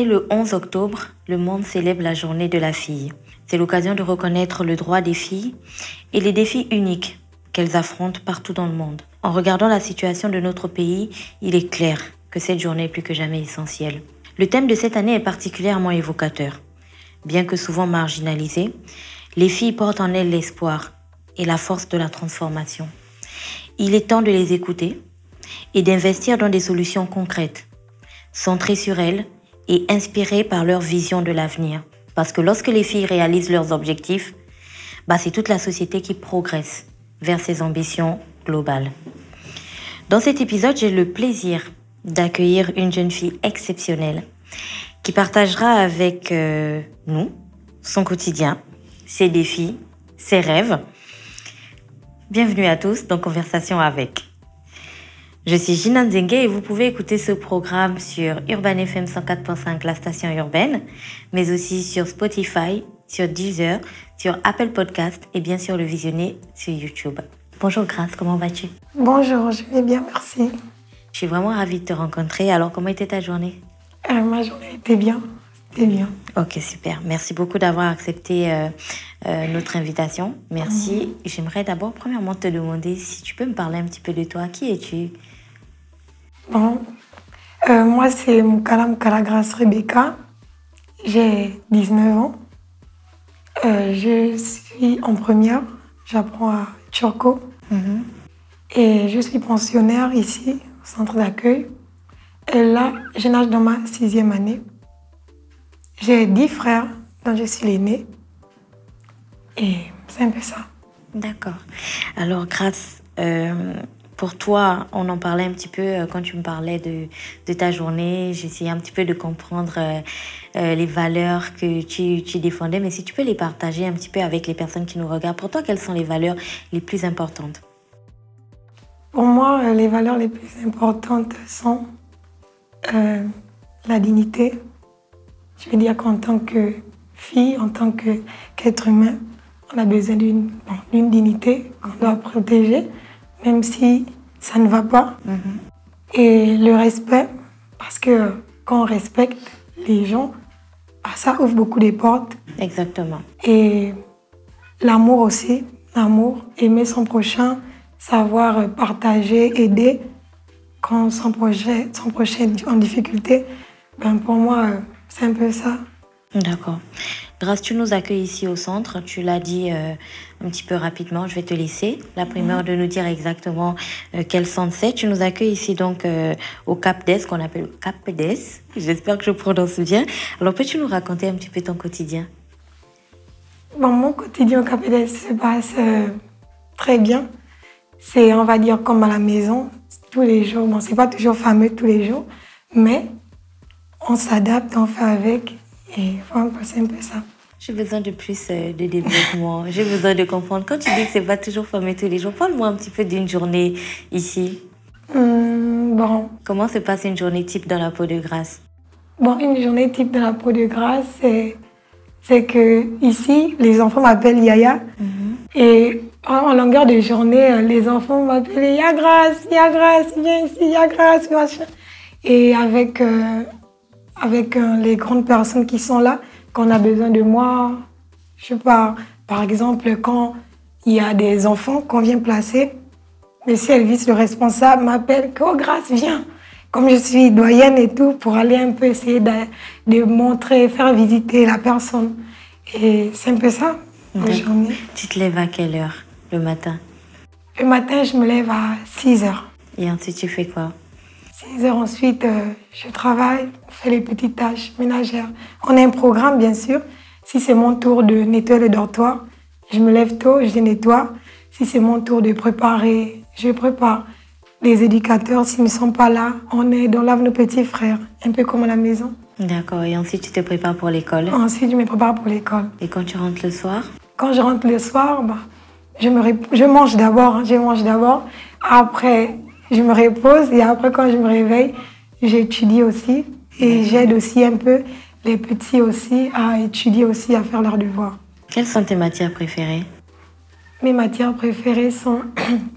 année, le 11 octobre, le monde célèbre la journée de la fille. C'est l'occasion de reconnaître le droit des filles et les défis uniques qu'elles affrontent partout dans le monde. En regardant la situation de notre pays, il est clair que cette journée est plus que jamais essentielle. Le thème de cette année est particulièrement évocateur. Bien que souvent marginalisées, les filles portent en elles l'espoir et la force de la transformation. Il est temps de les écouter et d'investir dans des solutions concrètes, centrées sur elles et inspirées par leur vision de l'avenir. Parce que lorsque les filles réalisent leurs objectifs, c'est toute la société qui progresse vers ses ambitions globales. Dans cet épisode, j'ai le plaisir d'accueillir une jeune fille exceptionnelle qui partagera avec nous son quotidien, ses défis, ses rêves. Bienvenue à tous dans Conversation avec. Je suis Gina Nzengue et vous pouvez écouter ce programme sur Urban FM 104.5, la station urbaine, mais aussi sur Spotify, sur Deezer, sur Apple Podcast et bien sûr le visionner sur YouTube. Bonjour Grace, comment vas-tu? Bonjour, je vais bien, merci. Je suis vraiment ravie de te rencontrer. Alors, comment était ta journée? Ma journée était bien, c'était bien. Ok, super. Merci beaucoup d'avoir accepté notre invitation. Merci. J'aimerais d'abord, premièrement, te demander si tu peux me parler un petit peu de toi. Qui es-tu? Moi, c'est Mukala Grace Rebecca. J'ai 19 ans. Je suis en première. J'apprends à Tchorko. Et je suis pensionnaire ici, au centre d'accueil. Et là, je nage dans ma 6e année. J'ai 10 frères, dont je suis l'aînée. Et c'est un peu ça. D'accord. Alors, Grace, pour toi, on en parlait un petit peu quand tu me parlais de ta journée. J'essayais un petit peu de comprendre les valeurs que tu défendais. Mais si tu peux les partager un petit peu avec les personnes qui nous regardent. Pour toi, quelles sont les valeurs les plus importantes? Pour moi, les valeurs les plus importantes sont la dignité. Je veux dire qu'en tant que fille, en tant qu'être humain, on a besoin d'une dignité qu'on doit protéger, même si ça ne va pas. Et le respect, parce que quand on respecte les gens, ça ouvre beaucoup de portes. Exactement. Et l'amour aussi, l'amour, aimer son prochain, savoir partager, aider quand son prochain est en difficulté. Pour moi, c'est un peu ça. D'accord. Grace, tu nous accueilles ici au centre. Tu l'as dit un petit peu rapidement. Je vais te laisser la primeur de nous dire exactement quel centre c'est. Tu nous accueilles ici donc au CAPDES, qu'on appelle CAPDES. J'espère que je prononce bien. Alors, peux-tu nous raconter un petit peu ton quotidien? Mon quotidien au CAPDES se passe très bien. C'est, on va dire, comme à la maison, tous les jours. C'est pas toujours fameux tous les jours, mais on s'adapte, on fait avec. Et voilà, c'est un peu ça. J'ai besoin de plus de développement. J'ai besoin de comprendre. Quand tu dis que c'est pas toujours fameux tous les jours, parle-moi un petit peu d'une journée ici. Comment se passe une journée type dans la peau de Grace? Une journée type dans la peau de Grace, c'est que ici, les enfants m'appellent Yaya. Et en longueur de journée, les enfants m'appellent Ya Grace, viens ici, Ya Grace, machin. Et avec les grandes personnes qui sont là, quand on a besoin de moi, je sais pas, par exemple, quand il y a des enfants qu'on vient placer, Monsieur Elvis, le responsable, m'appelle « Oh Grace, viens !» Comme je suis doyenne et tout, pour aller un peu essayer de montrer, faire visiter la personne. Et c'est un peu ça, la journée. Tu te lèves à quelle heure le matin? Le matin, je me lève à 6h. Et ensuite, tu fais quoi? 6h, ensuite, je travaille, on fait les petites tâches ménagères. On a un programme, bien sûr. Si c'est mon tour de nettoyer le dortoir, je me lève tôt, je les nettoie. Si c'est mon tour de préparer, je prépare. Les éducateurs, s'ils ne sont pas là, on lave nos petits frères, un peu comme à la maison. D'accord, et ensuite tu te prépares pour l'école? Ensuite, je me prépare pour l'école. Et quand tu rentres le soir? Quand je rentre le soir, je mange d'abord. Après, je me repose et après, quand je me réveille, j'étudie aussi. Et j'aide aussi un peu les petits aussi à étudier aussi, à faire leurs devoirs. Quelles sont tes matières préférées? Mes matières préférées sont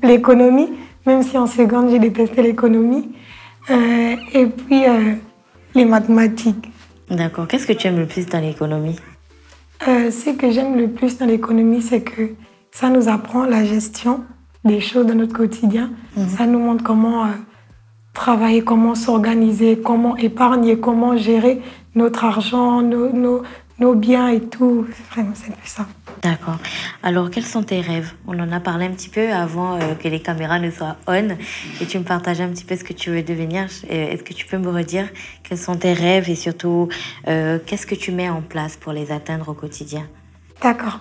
l'économie, même si en seconde, j'ai détesté l'économie. Et puis, les mathématiques. D'accord. Qu'est-ce que tu aimes le plus dans l'économie? Ce que j'aime le plus dans l'économie, c'est que ça nous apprend la gestion des choses de notre quotidien. Ça nous montre comment travailler, comment s'organiser, comment épargner, comment gérer notre argent, nos biens et tout. Vraiment, c'est un peu ça. D'accord. Alors, quels sont tes rêves? On en a parlé un petit peu avant que les caméras ne soient on et tu me partageais un petit peu ce que tu veux devenir. Est-ce que tu peux me redire quels sont tes rêves et surtout qu'est-ce que tu mets en place pour les atteindre au quotidien? D'accord.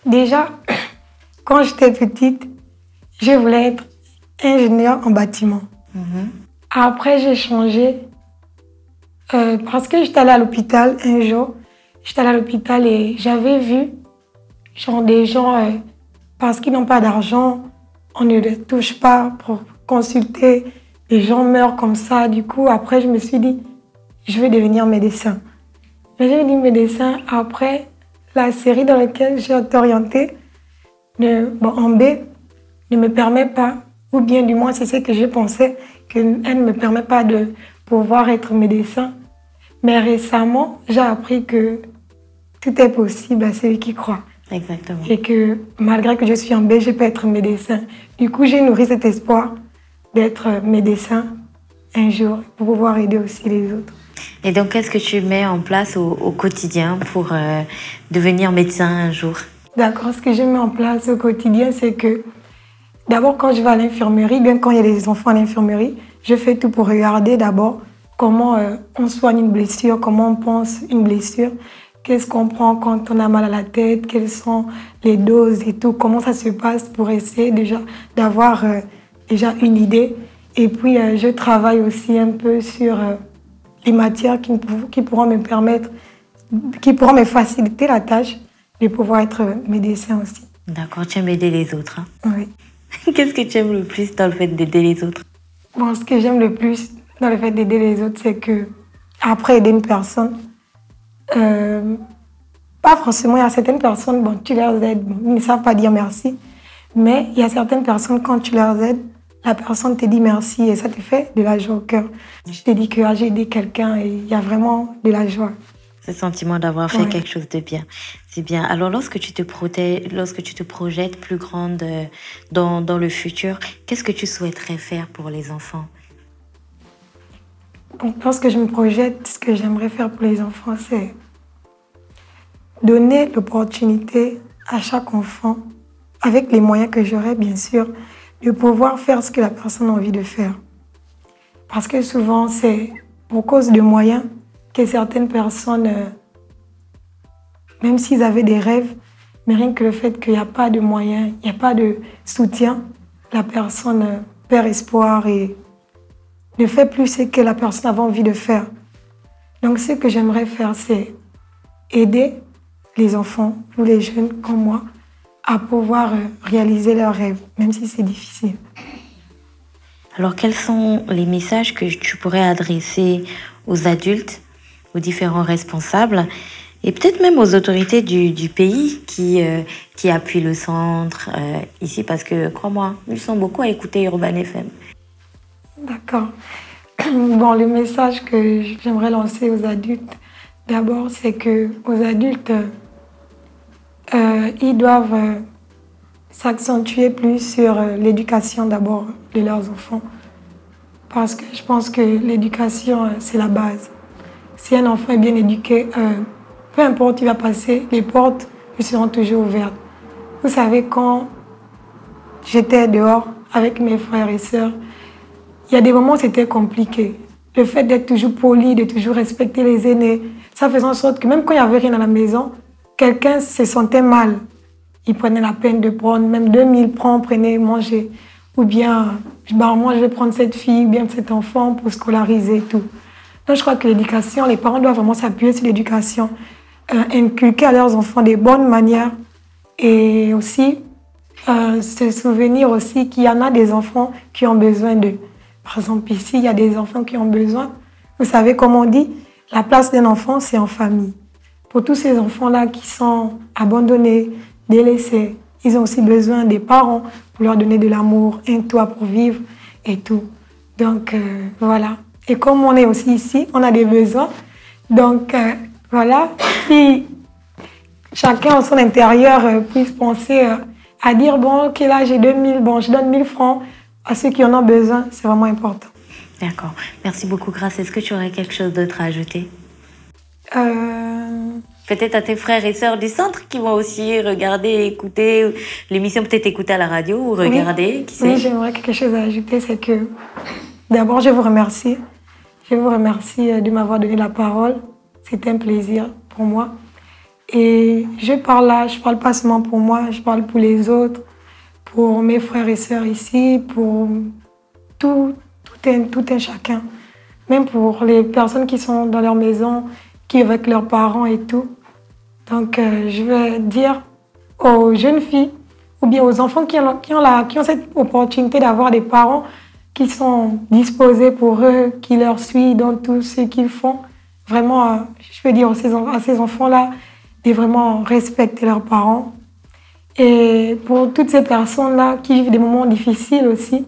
Déjà, quand j'étais petite, je voulais être ingénieure en bâtiment. Après, j'ai changé parce que j'étais allée à l'hôpital un jour. J'étais allée à l'hôpital et j'avais vu genre des gens, parce qu'ils n'ont pas d'argent, on ne les touche pas pour consulter. Les gens meurent comme ça. Du coup, après, je me suis dit, je vais devenir médecin. Mais j'ai dit médecin après la série dans laquelle j'ai été orientée, en B, ne me permet pas, ou bien du moins c'est ce que je pensais, qu'elle ne me permet pas de pouvoir être médecin. Mais récemment, j'ai appris que tout est possible à celui qui croit. Exactement. Et que malgré que je suis en B, je peux être médecin. Du coup, j'ai nourri cet espoir d'être médecin un jour pour pouvoir aider aussi les autres. Et donc, qu'est-ce que tu mets en place au quotidien pour devenir médecin un jour? D'accord. Ce que je mets en place au quotidien, c'est que d'abord, quand je vais à l'infirmerie, bien quand il y a des enfants à l'infirmerie, je fais tout pour regarder d'abord comment on soigne une blessure, comment on pense une blessure, qu'est-ce qu'on prend quand on a mal à la tête, quelles sont les doses et tout, comment ça se passe pour essayer déjà d'avoir déjà une idée. Et puis, je travaille aussi un peu sur les matières qui pourront me permettre, qui pourront me faciliter la tâche de pouvoir être médecin aussi. D'accord, tu aimes aider les autres. Hein? Oui. Qu'est-ce que tu aimes le plus dans le fait d'aider les autres? Bon, ce que j'aime le plus dans le fait d'aider les autres, c'est que après aider une personne, pas forcément, il y a certaines personnes, bon, tu leur aides, ils ne savent pas dire merci, mais il y a certaines personnes, quand tu leur aides, la personne te dit merci et ça te fait de la joie au cœur. Je te dis que j'ai aidé quelqu'un et il y a vraiment de la joie. Ce sentiment d'avoir fait quelque chose de bien, c'est bien. Alors, lorsque tu te projettes plus grande dans le futur, qu'est-ce que tu souhaiterais faire pour les enfants? Donc, lorsque je me projette, ce que j'aimerais faire pour les enfants, c'est donner l'opportunité à chaque enfant, avec les moyens que j'aurai, bien sûr, de pouvoir faire ce que la personne a envie de faire. Parce que souvent, c'est pour cause de moyens que certaines personnes, même s'ils avaient des rêves, mais rien que le fait qu'il n'y a pas de moyens, il n'y a pas de soutien, la personne perd espoir et ne fait plus ce que la personne avait envie de faire. Donc ce que j'aimerais faire, c'est aider les enfants ou les jeunes comme moi à pouvoir réaliser leurs rêves, même si c'est difficile. Alors, quels sont les messages que tu pourrais adresser aux adultes, aux différents responsables et peut-être même aux autorités du pays qui appuient le centre ici? Parce que, crois-moi, ils sont beaucoup à écouter Urban FM. D'accord. Bon, le message que j'aimerais lancer aux adultes, d'abord, c'est qu'aux adultes, ils doivent s'accentuer plus sur l'éducation d'abord de leurs enfants. Parce que je pense que l'éducation, c'est la base. Si un enfant est bien éduqué, peu importe où il va passer, les portes lui seront toujours ouvertes. Vous savez, quand j'étais dehors avec mes frères et sœurs, il y a des moments où c'était compliqué. Le fait d'être toujours poli, de toujours respecter les aînés, ça faisait en sorte que même quand il n'y avait rien à la maison, quelqu'un se sentait mal. Il prenait la peine de prendre même 2000 francs, prenait manger. Ou bien, moi je vais prendre cette fille, ou bien cet enfant pour scolariser et tout. Donc je crois que l'éducation, les parents doivent vraiment s'appuyer sur l'éducation, inculquer à leurs enfants des bonnes manières et aussi se souvenir aussi qu'il y en a des enfants qui ont besoin d'eux. Par exemple, ici, il y a des enfants qui ont besoin. Vous savez, comme on dit, la place d'un enfant, c'est en famille. Pour tous ces enfants-là qui sont abandonnés, délaissés, ils ont aussi besoin des parents pour leur donner de l'amour, un toit pour vivre et tout. Donc, voilà. Et comme on est aussi ici, on a des besoins. Donc, voilà. Puis, chacun en son intérieur puisse penser à dire, bon, ok, là, j'ai 2000, bon, je donne 1000 francs à ceux qui en ont besoin. C'est vraiment important. D'accord. Merci beaucoup, Grace. Est-ce que tu aurais quelque chose d'autre à ajouter? Peut-être à tes frères et sœurs du centre qui vont aussi regarder, écouter l'émission, peut-être écouter à la radio ou regarder, oui, qui sait? Oui, j'aimerais quelque chose à ajouter, c'est que d'abord, je vous remercie. Je vous remercie de m'avoir donné la parole. C'était un plaisir pour moi. Et je parle là, je parle pas seulement pour moi, je parle pour les autres, pour mes frères et sœurs ici, pour tout un chacun. Même pour les personnes qui sont dans leur maison, qui sont avec leurs parents et tout. Donc, je vais dire aux jeunes filles ou bien aux enfants qui ont cette opportunité d'avoir des parents qui sont disposés pour eux, qui leur suivent dans tout ce qu'ils font. Vraiment, je veux dire à ces enfants-là de vraiment respecter leurs parents. Et pour toutes ces personnes-là qui vivent des moments difficiles aussi,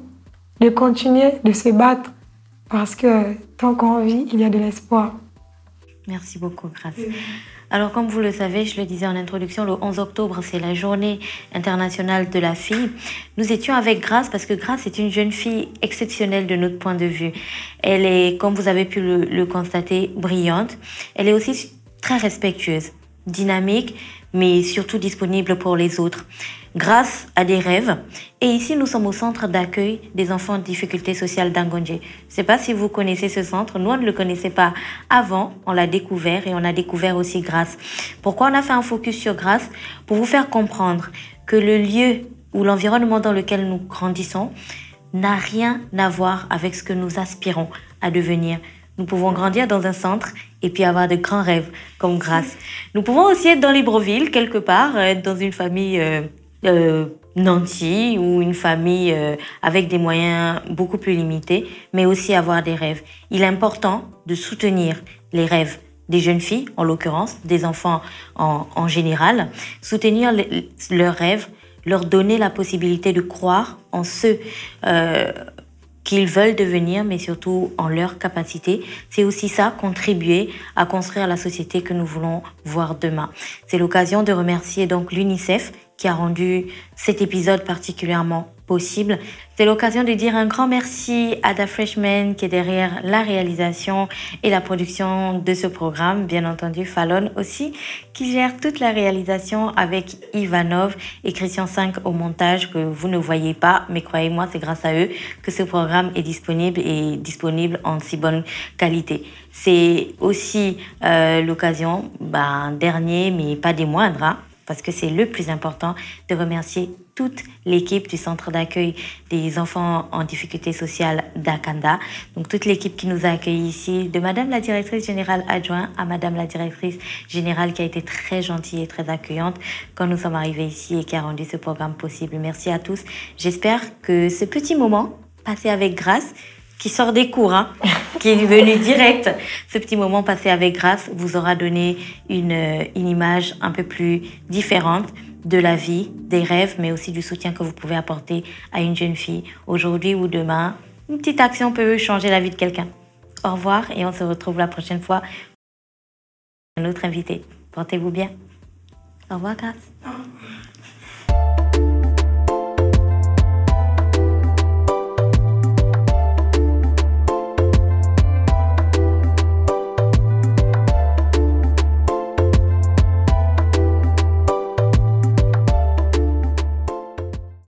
de continuer de se battre parce que tant qu'on vit, il y a de l'espoir. Merci beaucoup, Grace. Alors, comme vous le savez, je le disais en introduction, le 11 octobre, c'est la journée internationale de la fille. Nous étions avec Grace parce que Grace est une jeune fille exceptionnelle de notre point de vue. Elle est, comme vous avez pu le constater, brillante. Elle est aussi très respectueuse, dynamique, mais surtout disponible pour les autres. Grace a des rêves. Et ici, nous sommes au centre d'accueil des enfants en difficulté sociale d'Angonje. Je ne sais pas si vous connaissez ce centre. Nous, on ne le connaissait pas avant. On l'a découvert et on a découvert aussi Grace. Pourquoi on a fait un focus sur Grace? Pour vous faire comprendre que le lieu ou l'environnement dans lequel nous grandissons n'a rien à voir avec ce que nous aspirons à devenir. Nous pouvons grandir dans un centre et puis avoir de grands rêves comme Grace. Nous pouvons aussi être dans Libreville, quelque part, être dans une famille nantie ou une famille avec des moyens beaucoup plus limités, mais aussi avoir des rêves. Il est important de soutenir les rêves des jeunes filles, en l'occurrence, des enfants en général, soutenir leurs rêves, leur donner la possibilité de croire en ceux qu'ils veulent devenir, mais surtout en leur capacité. C'est aussi ça, contribuer à construire la société que nous voulons voir demain. C'est l'occasion de remercier donc l'UNICEF qui a rendu cet épisode particulièrement possible. C'est l'occasion de dire un grand merci à Da Freshman qui est derrière la réalisation et la production de ce programme. Bien entendu, Fallon aussi qui gère toute la réalisation avec Ivanov et Christian 5 au montage que vous ne voyez pas. Mais croyez-moi, c'est grâce à eux que ce programme est disponible en si bonne qualité. C'est aussi l'occasion, dernier mais pas des moindres, hein, parce que c'est le plus important, de remercier toute l'équipe du centre d'accueil des enfants en difficulté sociale d'Akanda. Donc toute l'équipe qui nous a accueillis ici, de Madame la directrice générale adjointe à Madame la directrice générale qui a été très gentille et très accueillante quand nous sommes arrivés ici et qui a rendu ce programme possible. Merci à tous. J'espère que ce petit moment passé avec Grace, qui sort des cours, hein, qui est venu direct. Ce petit moment passé avec Grace vous aura donné une image un peu plus différente de la vie, des rêves, mais aussi du soutien que vous pouvez apporter à une jeune fille aujourd'hui ou demain. Une petite action peut changer la vie de quelqu'un. Au revoir et on se retrouve la prochaine fois avec un autre invité. Portez-vous bien. Au revoir, Grace.